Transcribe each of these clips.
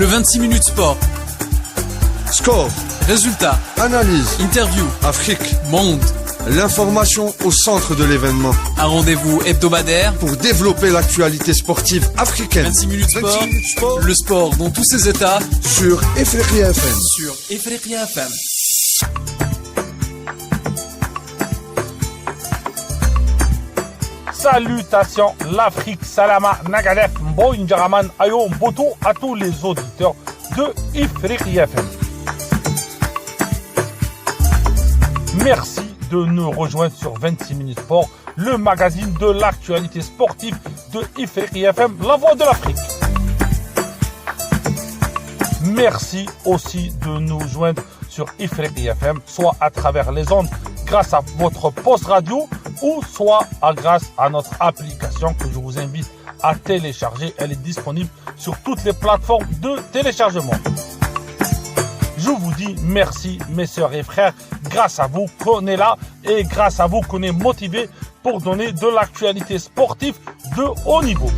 Le 26 minutes sport. Score, Résultats, analyse, interview, Afrique, monde. l'information au centre de l'événement. Un rendez-vous hebdomadaire. Pour développer l'actualité sportive africaine. 26 minutes sport. 26 minutes sport. Le sport dans tous ses états. Sur Ifriqiya FM. Sur Ifriqiya FM. Salutations l'Afrique, Salama, Nagadef, Mboinjaraman, Ayo, Mboto à tous les auditeurs de Ifriqiya FM. Merci de nous rejoindre sur 26 minutes sport, le magazine de l'actualité sportive de Ifriqiya FM, la voix de l'Afrique. Merci aussi de nous joindre sur Ifriqiya FM, soit à travers les ondes grâce à votre poste radio ou soit grâce à notre application que je vous invite à télécharger. Elle est disponible sur toutes les plateformes de téléchargement. Je vous dis merci mes sœurs et frères, grâce à vous qu'on est là et grâce à vous qu'on est motivé pour donner de l'actualité sportive de haut niveau.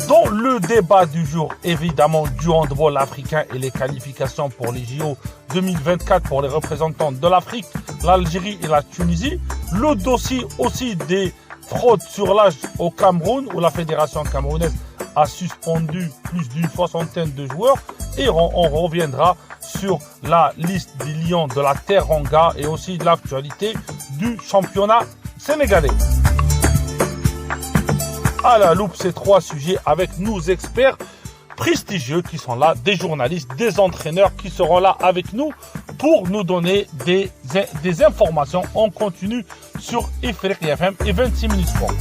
Dans le débat du jour, évidemment, du handball africain et les qualifications pour les JO 2024 pour les représentants de l'Afrique, l'Algérie et la Tunisie. Le dossier aussi des fraudes sur l'âge au Cameroun, où la fédération camerounaise a suspendu plus d'une soixantaine de joueurs. Et on reviendra sur la liste des lions de la Teranga et aussi de l'actualité du championnat sénégalais. À la loupe, ces trois sujets avec nos experts prestigieux qui sont là, des journalistes, des entraîneurs qui seront là avec nous pour nous donner des informations en continu sur Ifriqiya FM et 26 minutes sport.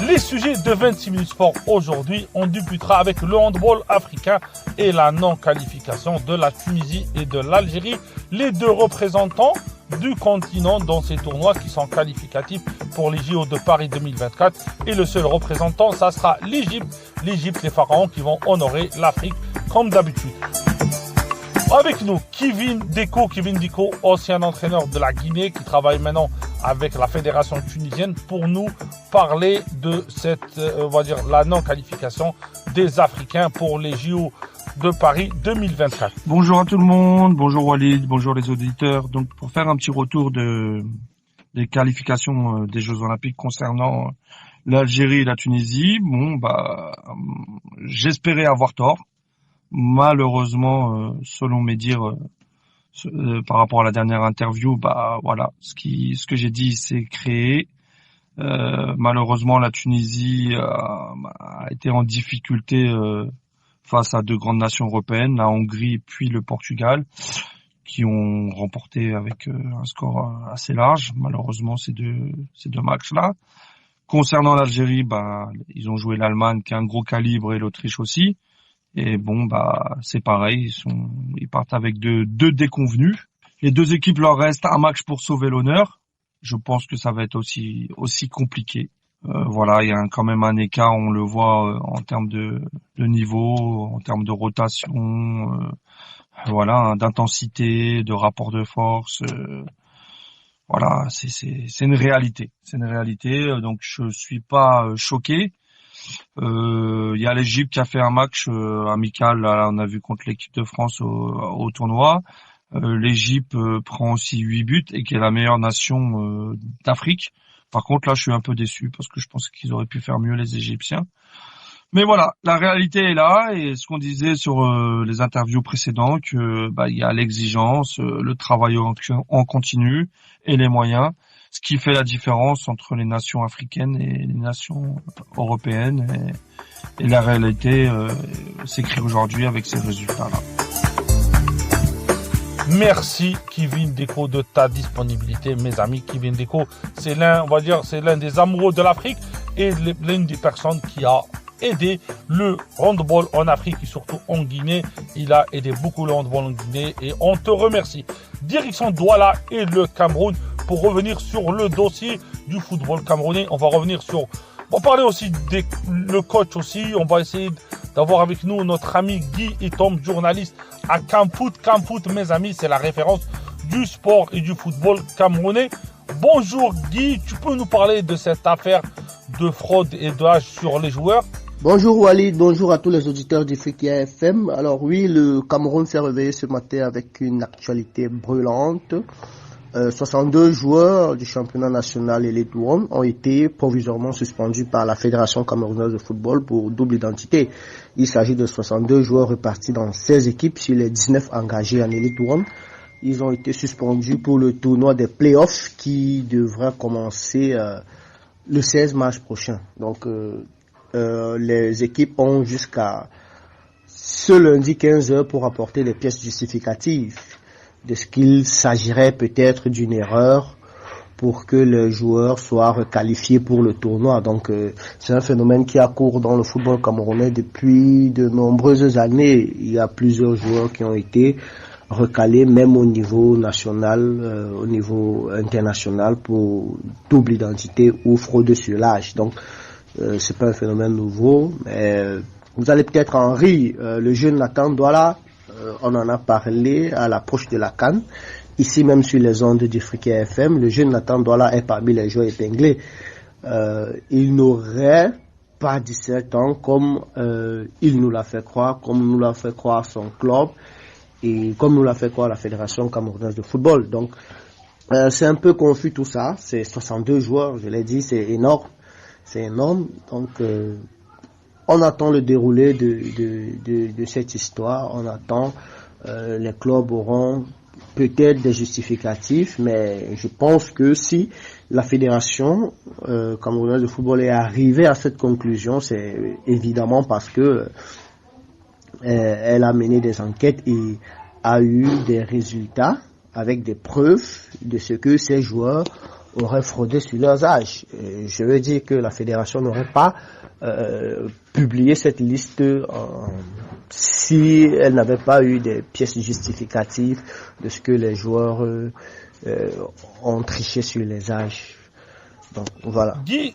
Les sujets de 26 minutes sport aujourd'hui, on débutera avec le handball africain et la non-qualification de la Tunisie et de l'Algérie, les deux représentants du continent dans ces tournois qui sont qualificatifs pour les JO de Paris 2024 et le seul représentant, ça sera l'Égypte, les pharaons qui vont honorer l'Afrique comme d'habitude. Avec nous, Kevin Diko, ancien entraîneur de la Guinée qui travaille maintenant avec la fédération tunisienne pour nous parler de cette, la non-qualification des Africains pour les JO de Paris 2024. Bonjour à tout le monde, bonjour Walid, bonjour les auditeurs. Donc pour faire un petit retour des qualifications des Jeux Olympiques concernant l'Algérie et la Tunisie, j'espérais avoir tort. Malheureusement, selon mes dires, par rapport à la dernière interview, ce que j'ai dit s'est créé. Malheureusement, la Tunisie a été en difficulté face à deux grandes nations européennes, la Hongrie puis le Portugal, qui ont remporté avec un score assez large, malheureusement, ces deux matchs-là. Concernant l'Algérie, ils ont joué l'Allemagne qui a un gros calibre et l'Autriche aussi. Et c'est pareil, ils partent avec deux déconvenus. Les deux équipes leur restent un match pour sauver l'honneur. Je pense que ça va être aussi compliqué. Il y a quand même un écart, on le voit en termes de niveau, en termes de rotation, d'intensité, de rapport de force. C'est une réalité. C'est une réalité, donc je suis pas choqué. Il y a l'Égypte qui a fait un match amical, là, on a vu contre l'équipe de France au tournoi. L'Égypte prend aussi 8 buts et qui est la meilleure nation d'Afrique. Par contre, là, je suis un peu déçu parce que je pensais qu'ils auraient pu faire mieux, les Égyptiens. Mais voilà, la réalité est là et ce qu'on disait sur les interviews précédentes, que il y a l'exigence, le travail en continu et les moyens, ce qui fait la différence entre les nations africaines et les nations européennes. Et la réalité s'écrit aujourd'hui avec ces résultats-là. Merci Kevin Diko de ta disponibilité, mes amis. Kevin Diko, c'est l'un des amoureux de l'Afrique et l'une des personnes qui a aidé le handball en Afrique et surtout en Guinée. Il a aidé beaucoup le handball en Guinée et on te remercie. Direction Douala et le Cameroun pour revenir sur le dossier du football camerounais. On va parler aussi le coach aussi. On va essayer d'avoir avec nous notre ami Guy Itom, journaliste à Camfoot. Camfoot, mes amis, c'est la référence du sport et du football camerounais. Bonjour Guy, tu peux nous parler de cette affaire de fraude et d'âge sur les joueurs. Bonjour Walid, bonjour à tous les auditeurs d'Ifriqiya FM. Alors oui, le Cameroun s'est réveillé ce matin avec une actualité brûlante. 62 joueurs du championnat national Elite One ont été provisoirement suspendus par la Fédération camerounaise de football pour double identité. Il s'agit de 62 joueurs répartis dans 16 équipes sur les 19 engagés en Elite One. Ils ont été suspendus pour le tournoi des playoffs qui devrait commencer le 16 mars prochain. Donc les équipes ont jusqu'à ce lundi 15h pour apporter des pièces justificatives de ce qu'il s'agirait peut-être d'une erreur pour que les joueurs soient requalifiés pour le tournoi. Donc c'est un phénomène qui a cours dans le football camerounais depuis de nombreuses années. Il y a plusieurs joueurs qui ont été recalés même au niveau national, au niveau international pour double identité ou fraude sur l'âge. Donc c'est pas un phénomène nouveau, mais vous allez peut-être en rire. Le jeune Nathan Douala, on en a parlé à l'approche de la CAN, ici même sur les ondes d'Ifriqiya FM. Le jeune Nathan Douala est parmi les joueurs épinglés. Il n'aurait pas 17 ans comme il nous l'a fait croire, comme nous l'a fait croire son club et comme nous l'a fait croire la Fédération camerounaise de football. Donc c'est un peu confus tout ça. C'est 62 joueurs, je l'ai dit, c'est énorme. C'est énorme. Donc on attend le déroulé de cette histoire. On attend, les clubs auront peut-être des justificatifs, mais je pense que si la fédération camerounaise de football est arrivée à cette conclusion, c'est évidemment parce que elle a mené des enquêtes et a eu des résultats avec des preuves de ce que ces joueurs auraient fraudé sur leurs âges. Je veux dire que la fédération n'aurait pas publié cette liste si elle n'avait pas eu des pièces justificatives de ce que les joueurs ont triché sur les âges. Donc voilà. Guy,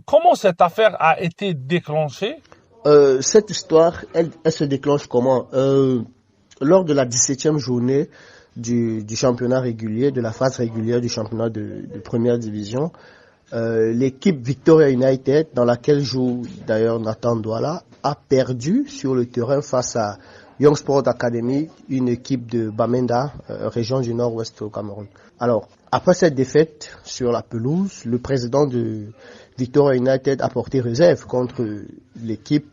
comment cette affaire a été déclenchée? Cette histoire, elle se déclenche comment? Lors de la 17e journée du championnat régulier, de la phase régulière du championnat de première division, l'équipe Victoria United, dans laquelle joue d'ailleurs Nathan Douala, a perdu sur le terrain face à Young Sport Academy, une équipe de Bamenda, région du nord-ouest au Cameroun. Alors, après cette défaite sur la pelouse, le président de Victoria United a porté réserve contre l'équipe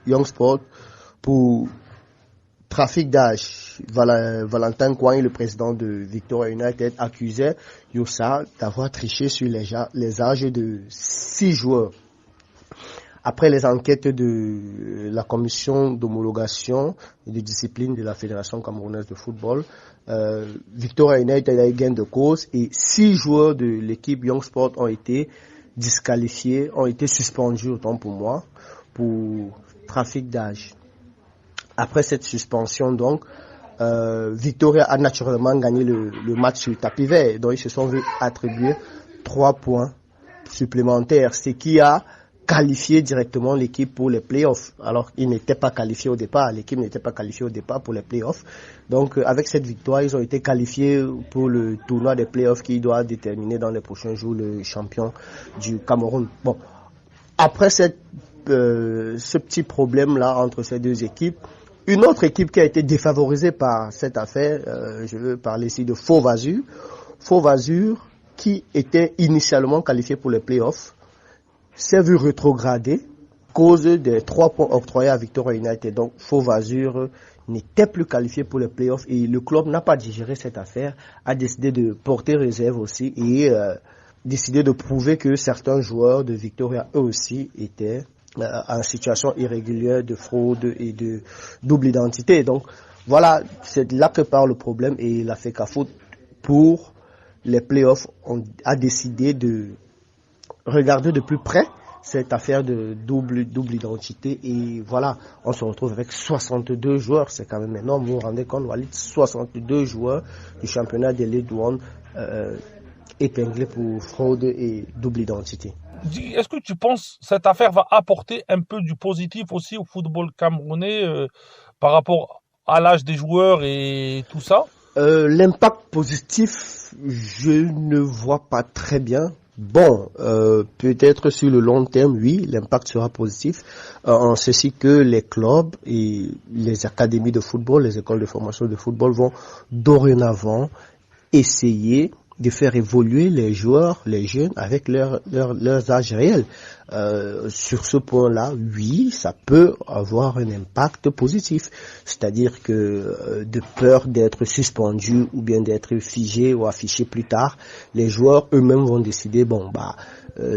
Young Sport pour trafic d'âge. Valentin Kouagne, le président de Victoria United, accusait Yossa d'avoir triché sur les âges de 6 joueurs. Après les enquêtes de la commission d'homologation et de discipline de la Fédération camerounaise de football, Victoria United a eu gain de cause et 6 joueurs de l'équipe Young Sport ont été disqualifiés, ont été suspendus, autant pour moi, pour trafic d'âge. Après cette suspension, donc, Victoria a naturellement gagné le match sur le tapis vert. Donc, ils se sont vus attribuer 3 points supplémentaires, ce qui a qualifié directement l'équipe pour les playoffs. Alors, ils n'étaient pas qualifiés au départ. L'équipe n'était pas qualifiée au départ pour les playoffs. Donc, avec cette victoire, ils ont été qualifiés pour le tournoi des playoffs qui doit déterminer dans les prochains jours le champion du Cameroun. Bon, après ce petit problème-là entre ces deux équipes, une autre équipe qui a été défavorisée par cette affaire, je veux parler ici de Fauve Azur. Fauve Azur, qui était initialement qualifié pour les playoffs, s'est vu rétrogradé à cause des 3 points octroyés à Victoria United. Donc Fauve Azur n'était plus qualifié pour les playoffs et le club n'a pas digéré cette affaire, a décidé de porter réserve aussi et décidé de prouver que certains joueurs de Victoria eux aussi étaient en situation irrégulière de fraude et de double identité. Donc voilà, c'est là que part le problème et la FECAFOOT pour les playoffs a décidé de regarder de plus près cette affaire de double identité et voilà, on se retrouve avec 62 joueurs, c'est quand même énorme, vous vous rendez compte, Walid, 62 joueurs du championnat de Ligue 1 épinglés pour fraude et double identité. Est-ce que tu penses que cette affaire va apporter un peu du positif aussi au football camerounais par rapport à l'âge des joueurs et tout ça? L'impact positif, je ne vois pas très bien. Bon, peut-être sur le long terme, oui, l'impact sera positif, en ceci que les clubs et les académies de football, les écoles de formation de football vont dorénavant essayer de faire évoluer les joueurs, les jeunes, avec leurs âges réels. Sur ce point-là, oui, ça peut avoir un impact positif. C'est-à-dire que de peur d'être suspendus ou bien d'être figés ou affichés plus tard, les joueurs eux-mêmes vont décider,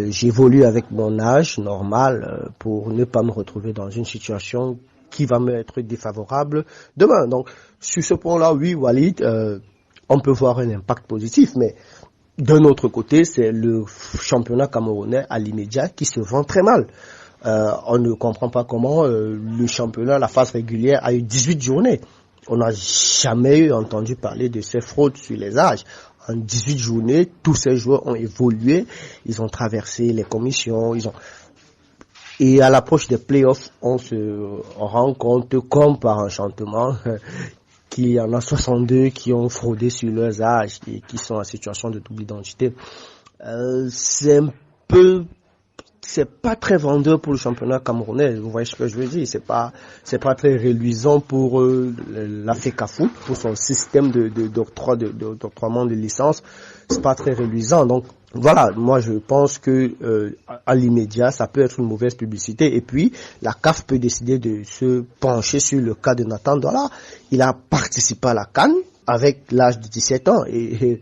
j'évolue avec mon âge normal pour ne pas me retrouver dans une situation qui va me être défavorable demain. Donc, sur ce point-là, oui, Walid, on peut voir un impact positif, mais d'un autre côté, c'est le championnat camerounais à l'immédiat qui se vend très mal. On ne comprend pas comment le championnat, la phase régulière, a eu 18 journées. On n'a jamais entendu parler de ces fraudes sur les âges. En 18 journées, tous ces joueurs ont évolué, ils ont traversé les commissions, et à l'approche des playoffs, on se rend compte, comme par enchantement, qu'il y en a 62 qui ont fraudé sur leurs âges et qui sont en situation de double identité. C'est pas très vendeur pour le championnat camerounais. Vous voyez ce que je veux dire? C'est pas très reluisant pour la FECAFOOT, pour son système d'octroiement de licence. C'est pas très reluisant. Donc, voilà, moi je pense que à l'immédiat, ça peut être une mauvaise publicité. Et puis, la CAF peut décider de se pencher sur le cas de Nathan Douala. Il a participé à la CAN avec l'âge de 17 ans. Et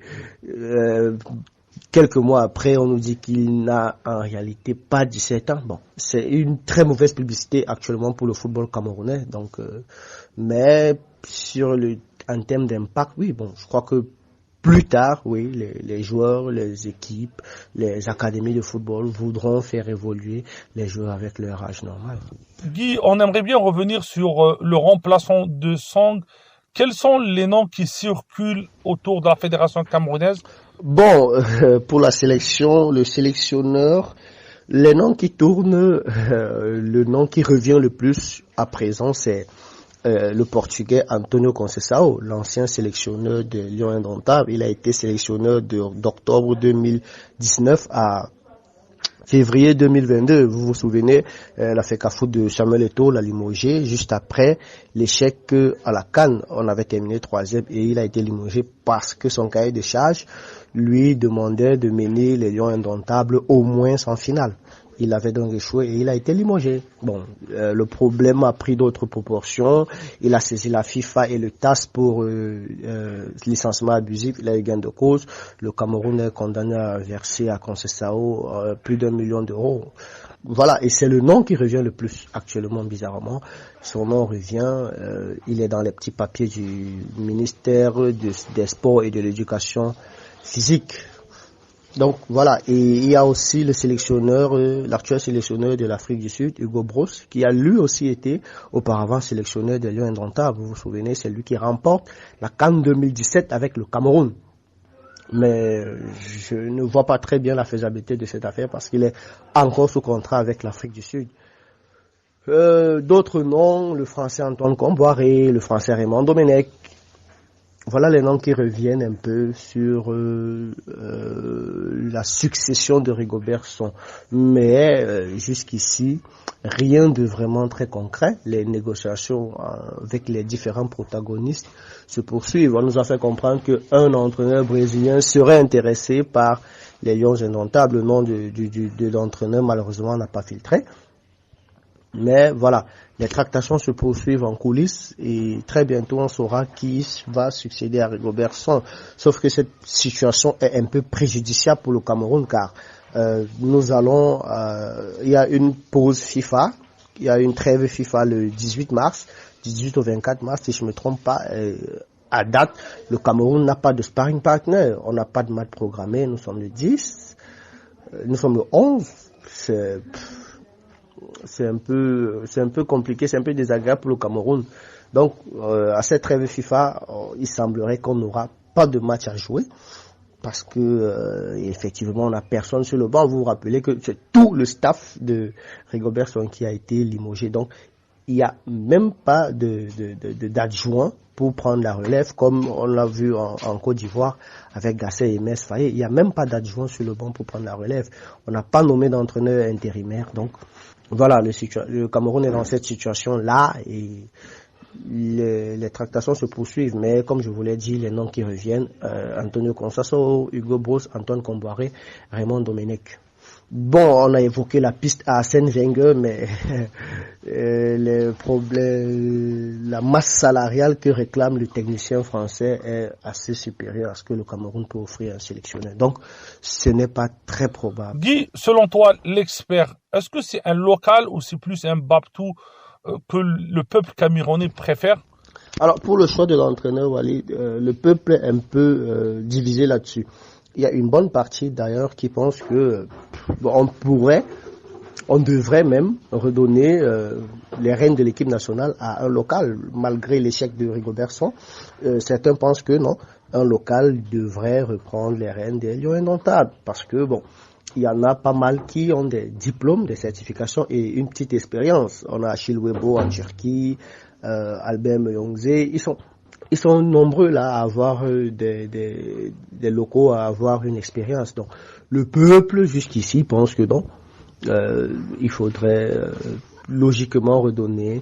quelques mois après, on nous dit qu'il n'a en réalité pas 17 ans. Bon, c'est une très mauvaise publicité actuellement pour le football camerounais. Donc, mais en termes d'impact, oui, bon, je crois que plus tard, oui, les joueurs, les équipes, les académies de football voudront faire évoluer les joueurs avec leur âge normal. Guy, on aimerait bien revenir sur le remplaçant de Song. Quels sont les noms qui circulent autour de la fédération camerounaise? Bon, pour la sélection, le sélectionneur, les noms qui tournent, le nom qui revient le plus à présent, c'est le Portugais Antonio Conceição, l'ancien sélectionneur de Lyon Indomptable. Il a été sélectionneur d'octobre 2019 à février 2022. Vous vous souvenez, la FECAFOOT de Samuel Eto'o l'a limogé juste après l'échec à la CAN. On avait terminé 3e et il a été limogé parce que son cahier de charge lui demandait de mener les Lions Indomptables au moins en finale. Il avait donc échoué et il a été limogé. Bon, le problème a pris d'autres proportions. Il a saisi la FIFA et le TAS pour licenciement abusif. Il a eu gain de cause. Le Cameroun est condamné à verser à Conceição plus d'1 million d'euros. Voilà, et c'est le nom qui revient le plus actuellement, bizarrement. Son nom revient, il est dans les petits papiers du ministère des Sports et de l'Éducation physique. Donc voilà, et il y a aussi le sélectionneur, l'actuel sélectionneur de l'Afrique du Sud, Hugo Broos, qui a lui aussi été auparavant sélectionneur des Lions Indomptables. Vous vous souvenez, c'est lui qui remporte la CAN 2017 avec le Cameroun. Mais je ne vois pas très bien la faisabilité de cette affaire parce qu'il est encore sous contrat avec l'Afrique du Sud. D'autres noms, le français Antoine Comboiré, le français Raymond Domenech. Voilà les noms qui reviennent un peu sur la succession de Rigobert Song. Mais jusqu'ici, rien de vraiment très concret. Les négociations avec les différents protagonistes se poursuivent. On nous a fait comprendre qu'un entraîneur brésilien serait intéressé par les Lions Indomptables. Le nom de l'entraîneur, malheureusement, n'a pas filtré. Mais voilà, les tractations se poursuivent en coulisses et très bientôt on saura qui va succéder à Rigobert Song. Sauf que cette situation est un peu préjudiciable pour le Cameroun car nous allons, il y a une pause FIFA, il y a une trêve FIFA le 18 mars, 18 au 24 mars si je me trompe pas. À date, le Cameroun n'a pas de sparring partner, on n'a pas de match programmé, nous sommes le 10, nous sommes le 11, c'est un peu compliqué, c'est un peu désagréable pour le Cameroun. Donc, à cette trêve FIFA, il semblerait qu'on n'aura pas de match à jouer parce que effectivement, on n'a personne sur le banc. Vous vous rappelez que c'est tout le staff de Rigobert Song qui a été limogé. Donc, il n'y a même pas d'adjoint pour prendre la relève, comme on l'a vu en Côte d'Ivoire avec Gasset et Mess Faye. Il n'y a même pas d'adjoint sur le banc pour prendre la relève. On n'a pas nommé d'entraîneur intérimaire. Donc voilà, le Cameroun est dans cette situation-là et les tractations se poursuivent. Mais comme je vous l'ai dit, les noms qui reviennent, Antonio Consasso, Hugo Broos, Antoine Comboiré, Raymond Domenech. Bon, on a évoqué la piste à Arsène Wenger, mais les problèmes, la masse salariale que réclame le technicien français est assez supérieure à ce que le Cameroun peut offrir à un sélectionneur. Donc, ce n'est pas très probable. Guy, selon toi, l'expert, est-ce que c'est un local ou c'est plus un Babtou que le peuple camerounais préfère? Alors, pour le choix de l'entraîneur, Walid, le peuple est un peu divisé là-dessus. Il y a une bonne partie d'ailleurs qui pense que on devrait même redonner les rênes de l'équipe nationale à un local, malgré l'échec de Rigobert Song. Certains pensent que non, un local devrait reprendre les rênes des Lions indomptables, parce que bon, il y en a pas mal qui ont des diplômes, des certifications et une petite expérience. On a Achille Webo en Turquie, Albert Meyongze, ils sont nombreux là à avoir des locaux, à avoir une expérience. Donc, le peuple jusqu'ici pense que non, il faudrait logiquement redonner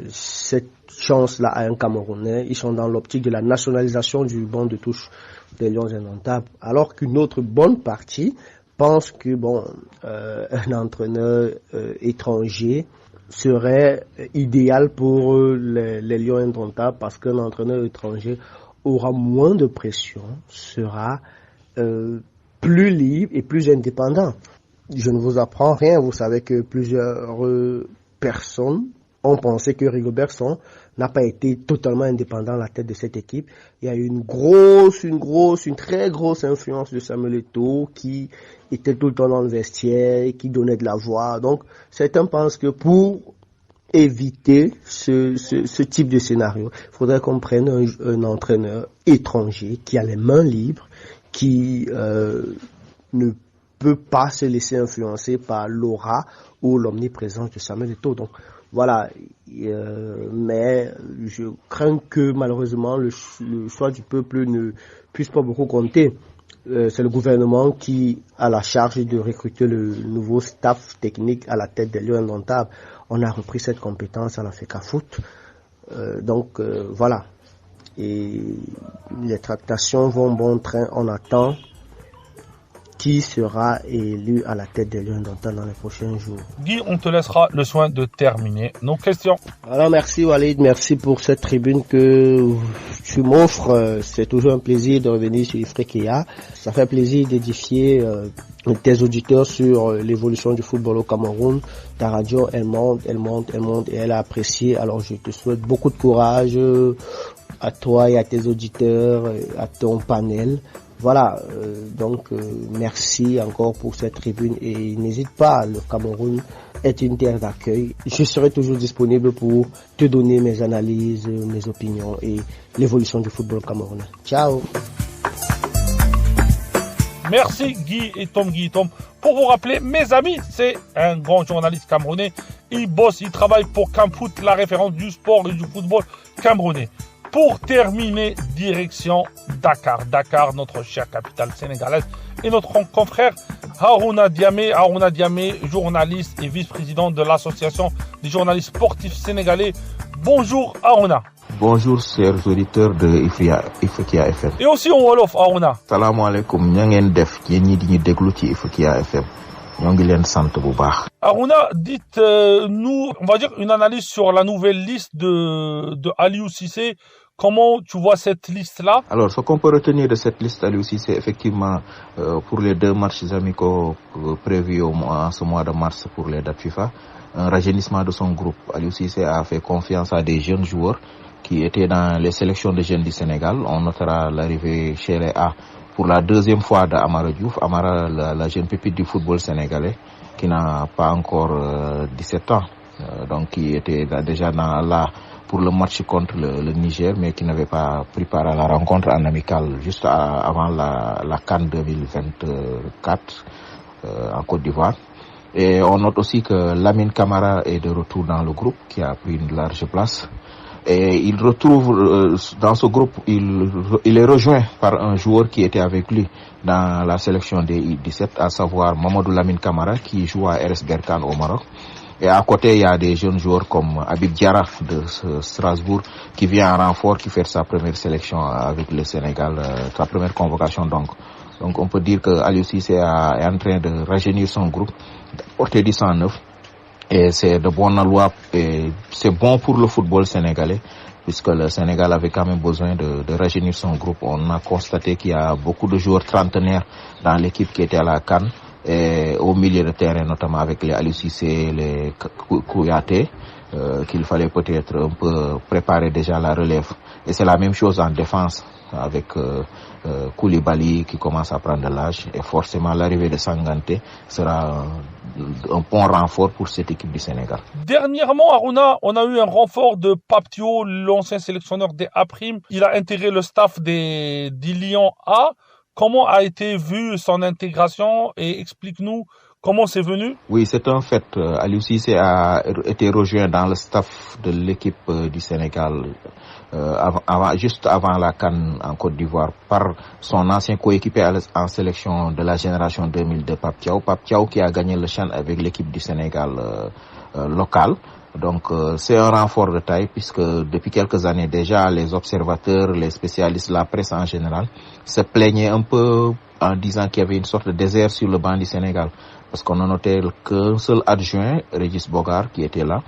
cette chance-là à un Camerounais. Ils sont dans l'optique de la nationalisation du banc de touche des Lions indomptables, alors qu'une autre bonne partie pense que bon, un entraîneur étranger serait idéal pour les Lions indomptables, parce qu'un entraîneur étranger aura moins de pression, sera plus libre et plus indépendant. Je ne vous apprends rien, vous savez que plusieurs personnes ont pensé que Rigobert Song n'a pas été totalement indépendant à la tête de cette équipe. Il y a eu une très grosse influence de Samuel Eto'o qui était tout le temps dans le vestiaire, qui donnait de la voix. Donc, certains pensent que pour éviter ce type de scénario, il faudrait qu'on prenne un entraîneur étranger qui a les mains libres, qui ne peut pas se laisser influencer par l'aura ou l'omniprésence de Samuel Eto'o. Donc, voilà, mais je crains que malheureusement le choix du peuple ne puisse pas beaucoup compter. C'est le gouvernement qui a la charge de recruter le nouveau staff technique à la tête des Lions indomptables. On a repris cette compétence à la FECAFOOT. Donc voilà. Et les tractations vont bon train, on attend qui sera élu à la tête des Lions indomptables dans les prochains jours. Guy, on te laissera le soin de terminer nos questions. Alors merci Walid, merci pour cette tribune que tu m'offres. C'est toujours un plaisir de revenir sur Ifriqiya. Ça fait plaisir d'édifier tes auditeurs sur l'évolution du football au Cameroun. Ta radio, elle monte et elle a apprécié. Alors je te souhaite beaucoup de courage à toi et à tes auditeurs, à ton panel. Voilà, donc merci encore pour cette tribune et n'hésite pas, le Cameroun est une terre d'accueil. Je serai toujours disponible pour te donner mes analyses, mes opinions et l'évolution du football camerounais. Ciao. Merci Guy et Tom. Pour vous rappeler, mes amis, c'est un grand journaliste camerounais. Il bosse, il travaille pour Camfoot, la référence du sport et du football camerounais. Pour terminer, direction Dakar. Dakar, notre chère capitale sénégalaise. Et notre confrère Harouna Diamé, journaliste et vice-président de l'association des journalistes sportifs sénégalais. Bonjour Harouna. Bonjour chers auditeurs de Ifriqiya FM. Et aussi en wolof Harouna. Salam alaikum, ña ngeen def yéen ñi di ñu déglu ci Ifriqiya FM. ñoo ngi leen sant bu baax. Harouna, dites-nous, on va dire une analyse sur la nouvelle liste de Aliou Cissé. Comment tu vois cette liste-là? Alors, ce qu'on peut retenir de cette liste, Aliou Cissé, effectivement, pour les 2 matchs amicaux prévus en ce mois de mars pour les dates FIFA, un rajeunissement de son groupe. Aliou Cissé a fait confiance à des jeunes joueurs qui étaient dans les sélections de jeunes du Sénégal. On notera l'arrivée chez les A pour la 2e fois d'Amara Diouf. Amara, la jeune pépite du football sénégalais, qui n'a pas encore 17 ans, donc qui était déjà dans pour le match contre le Niger, mais qui n'avait pas pris part à la rencontre en amical juste avant la CAN 2024 en Côte d'Ivoire. Et on note aussi que Lamine Camara est de retour dans le groupe, qui a pris une large place. Et il retrouve dans ce groupe, il est rejoint par un joueur qui était avec lui dans la sélection des U17, à savoir Mamadou Lamine Camara, qui joue à RS Berkane au Maroc. Et à côté, il y a des jeunes joueurs comme Habib Diarra de Strasbourg, qui vient en renfort, qui fait sa première sélection avec le Sénégal, sa première convocation donc. Donc on peut dire que Aliou Cissé est en train de rajeunir son groupe, d'apporter du sang neuf. Et c'est de bonne loi, et c'est bon pour le football sénégalais, puisque le Sénégal avait quand même besoin de rajeunir son groupe. On a constaté qu'il y a beaucoup de joueurs trentenaires dans l'équipe qui était à la CAN, et au milieu de terrain, notamment avec les Aliou Cissé, les Kouyaté, qu'il fallait peut-être un peu préparer déjà la relève. Et c'est la même chose en défense, avec Koulibaly qui commence à prendre de l'âge, et forcément l'arrivée de Sanganté sera un bon renfort pour cette équipe du Sénégal. Dernièrement, Aruna, on a eu un renfort de Pape Thiaw, l'ancien sélectionneur des A'. Il a intégré le staff des Lions A. Comment a été vue son intégration et explique-nous comment c'est venu? Oui, c'est un fait. Aliou Cissé a été rejoint dans le staff de l'équipe du Sénégal juste avant la CAN en Côte d'Ivoire par son ancien coéquipier en sélection de la génération 2002, Pape Thiaw. Pape Thiaw qui a gagné le CHAN avec l'équipe du Sénégal locale. Donc c'est un renfort de taille, puisque depuis quelques années déjà, les observateurs, les spécialistes, la presse en général se plaignaient un peu en disant qu'il y avait une sorte de désert sur le banc du Sénégal, parce qu'on a noté qu'un seul adjoint, Régis Bogart, qui était là,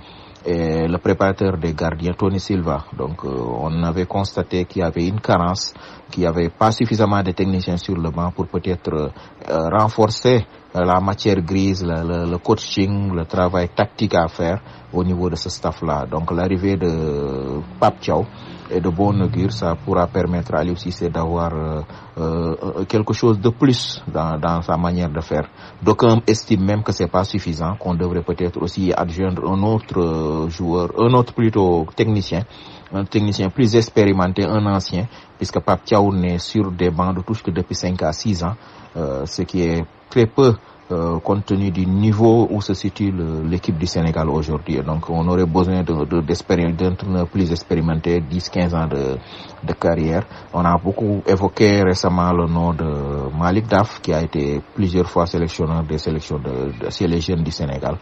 et le préparateur des gardiens, Tony Silva. Donc on avait constaté qu'il y avait une carence, qu'il n'y avait pas suffisamment de techniciens sur le banc pour peut-être renforcer la matière grise, le coaching, le travail tactique à faire au niveau de ce staff-là. Donc l'arrivée de Pape Thiaw est de bon augure. Ça pourra permettre à Aliou Cissé d'avoir quelque chose de plus dans sa manière de faire. D'aucuns estiment même que c'est pas suffisant, qu'on devrait peut-être aussi adjoindre un autre joueur, un autre plutôt technicien, un technicien plus expérimenté, un ancien, puisque Pape Thiaw n'est sur des bancs de touche que depuis 5 à 6 ans, ce qui est très peu compte tenu du niveau où se situe l'équipe du Sénégal aujourd'hui. Donc on aurait besoin d'un plus expérimenté, 10-15 ans de carrière. On a beaucoup évoqué récemment le nom de Malick Daf, qui a été plusieurs fois sélectionneur des sélections chez les jeunes du Sénégal,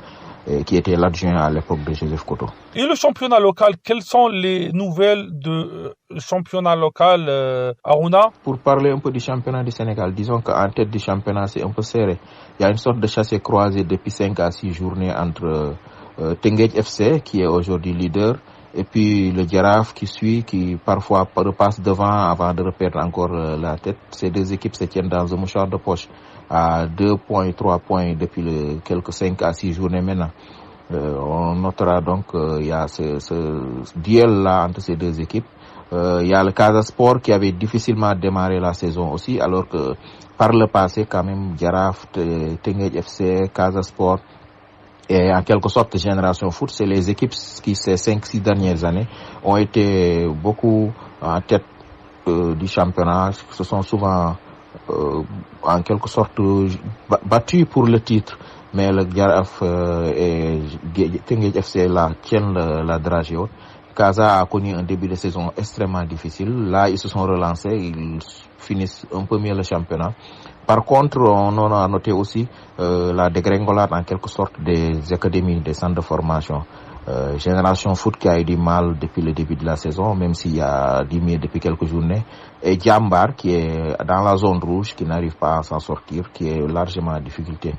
qui était l'adjoint à l'époque de Joseph Koto. Et le championnat local, quelles sont les nouvelles de championnat local, Aruna? Pour parler un peu du championnat du Sénégal, disons qu'en tête du championnat, c'est un peu serré. Il y a une sorte de chassé-croisé depuis 5 à 6 journées entre Teungueth FC, qui est aujourd'hui leader, et puis le Jaraaf qui suit, qui parfois repasse devant avant de reperdre encore la tête. Ces deux équipes se tiennent dans un mouchoir de poche à 2 points, 3 points depuis quelques 5 à 6 journées maintenant. On notera donc il y a ce duel-là entre ces deux équipes. Il y a le Casa Sport qui avait difficilement démarré la saison aussi, alors que par le passé quand même Jaraaf, Teungueth FC, Casa Sport et en quelque sorte Génération Foot, c'est les équipes qui ces 5-6 dernières années ont été beaucoup en tête du championnat. Ce sont souvent en quelque sorte battus pour le titre, mais le Jaraaf et Teungueth FC là tiennent la dragée haute. Casa a connu un début de saison extrêmement difficile. Là, ils se sont relancés, ils finissent un peu mieux le championnat. Par contre, on a noté aussi la dégringolade en quelque sorte des académies, des centres de formation. Génération Foot qui a eu du mal depuis le début de la saison, même s'il y a diminué depuis quelques journées. Et Djambar qui est dans la zone rouge, qui n'arrive pas à s'en sortir, qui est largement en difficulté.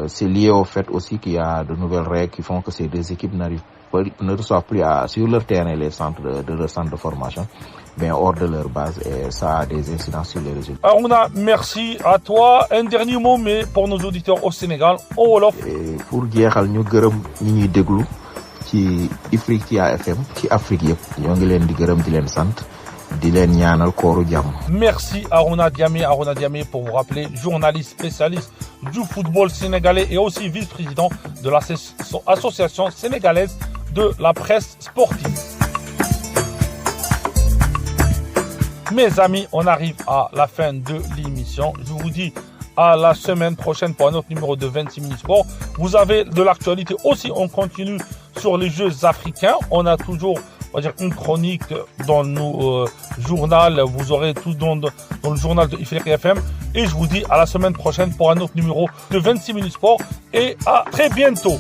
C'est lié au fait aussi qu'il y a de nouvelles règles qui font que ces deux équipes ne reçoivent plus sur leur terrain les centres de leur centre de formation, mais hors de leur base, et ça a des incidences sur les résultats. Aruna, merci à toi. Un dernier mot, mais pour nos auditeurs au Sénégal, en wolof. Pour jeexal ñu gërëm ñi ñuy déglu ci Ifriqiya FM ci Afrique yëpp, ñoo ngi leen di gërëm di leen sant di leen ñaanal kooru jàmm. Merci Aruna Diamé pour vous rappeler, journaliste spécialiste du football sénégalais et aussi vice-président de l'association sénégalaise de la presse sportive. Mes amis, on arrive à la fin de l'émission. Je vous dis à la semaine prochaine pour un autre numéro de 26 minutes sport. Vous avez de l'actualité aussi, on continue sur les Jeux africains. On a toujours on va dire, une chronique dans nos journal. Vous aurez tout dans le journal de Ifriqiya FM. Et je vous dis à la semaine prochaine pour un autre numéro de 26 minutes sport. Et à très bientôt.